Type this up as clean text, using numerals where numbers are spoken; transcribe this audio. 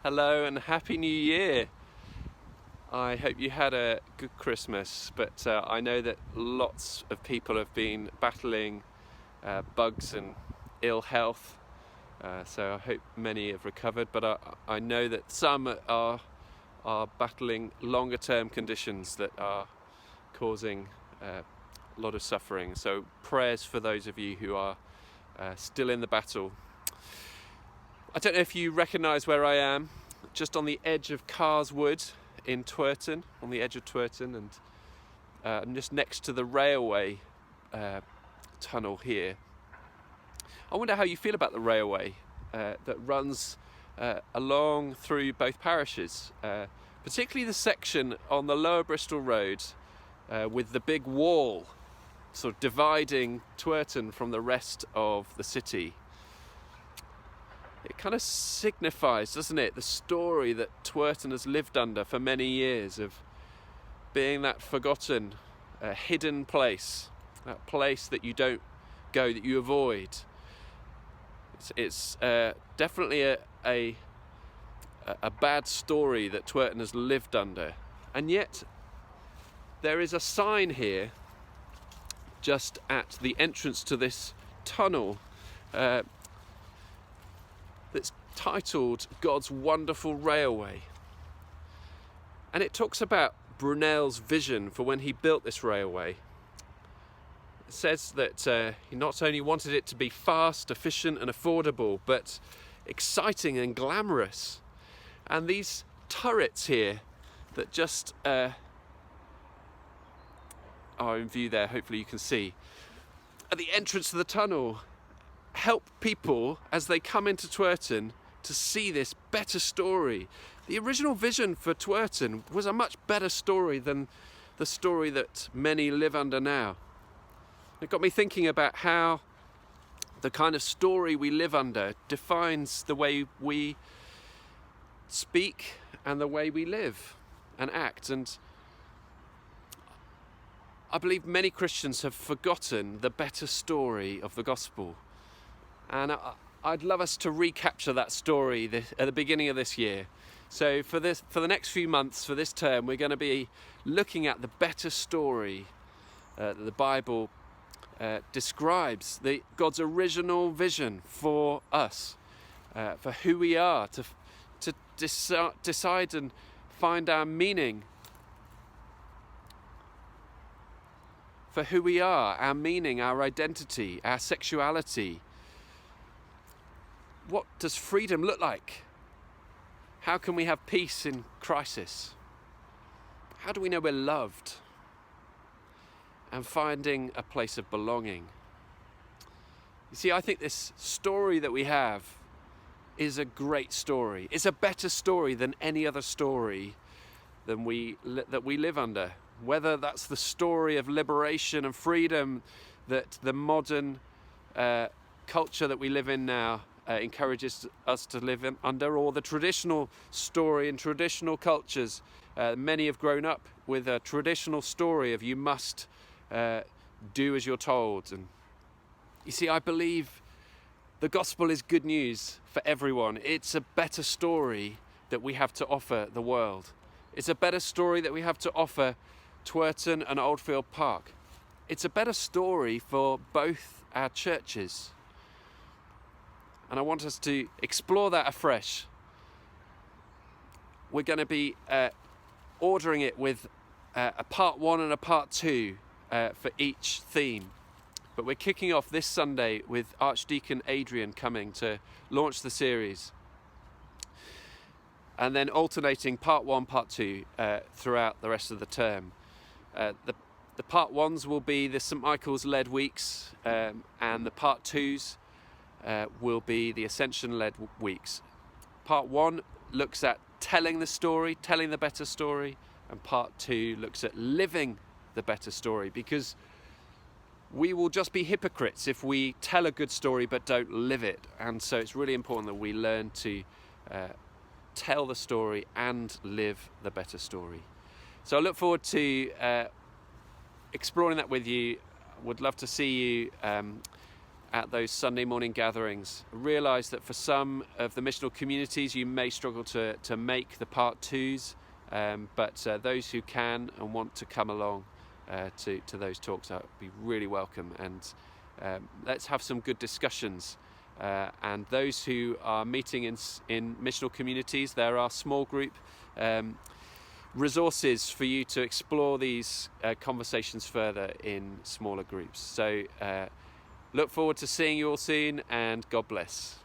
Hello and Happy New Year. I hope you had a good Christmas, but I know that lots of people have been battling bugs and ill health, so I hope many have recovered, but I know that some are battling longer term conditions that are causing a lot of suffering. So prayers for those of you who are still in the battle. I don't know if you recognise where I am, just on the edge of Carswood in Twerton, on the edge of Twerton, and I'm just next to the railway tunnel here. I wonder how you feel about the railway that runs along through both parishes, particularly the section on the Lower Bristol Road with the big wall sort of dividing Twerton from the rest of the city. It kind of signifies, doesn't it, the story that Twerton has lived under for many years of being that forgotten, hidden place, that place that you don't go, that you avoid. It's definitely a bad story that Twerton has lived under. And yet, there is a sign here, just at the entrance to this tunnel, that's titled God's Wonderful Railway. And it talks about Brunel's vision for when he built this railway. It says that he not only wanted it to be fast, efficient and affordable, but exciting and glamorous. And these turrets here that just are in view there, hopefully you can see, at the entrance to the tunnel, help people as they come into Twerton to see this better story. The original vision for Twerton was a much better story than the story that many live under now. It got me thinking about how the kind of story we live under defines the way we speak and the way we live and act. And I believe many Christians have forgotten the better story of the gospel. And I'd love us to recapture that story at the beginning of this year. So for the next few months, for this term, we're going to be looking at the better story that the Bible describes, God's original vision for us, for who we are, to decide and find our meaning, for who we are, our meaning, our identity, our sexuality. What does freedom look like? How can we have peace in crisis? How do we know we're loved? And finding a place of belonging. You see, I think this story that we have is a great story. It's a better story than any other story that we live under. Whether that's the story of liberation and freedom that the modern culture that we live in now encourages us to live under, or the traditional story and traditional cultures. Many have grown up with a traditional story of you must do as you're told. And you see, I believe the gospel is good news for everyone. It's a better story that we have to offer the world. It's a better story that we have to offer Twerton and Oldfield Park. It's a better story for both our churches. And I want us to explore that afresh. We're going to be ordering it with a part 1 and a part 2 for each theme. But we're kicking off this Sunday with Archdeacon Adrian coming to launch the series. And then alternating part 1, part 2 throughout the rest of the term. The part 1s will be the St Michael's led weeks, and the part 2s will be the Ascension-led weeks. Part 1 looks at telling the story, telling the better story, and part 2 looks at living the better story, because we will just be hypocrites if we tell a good story but don't live it. And so it's really important that we learn to tell the story and live the better story. So I look forward to exploring that with you. Would love to see you at those Sunday morning gatherings. Realise that for some of the missional communities you may struggle to make the part twos, but those who can and want to come along to those talks would be really welcome, and let's have some good discussions. And those who are meeting in missional communities, there are small group resources for you to explore these conversations further in smaller groups. So look forward to seeing you all soon, and God bless.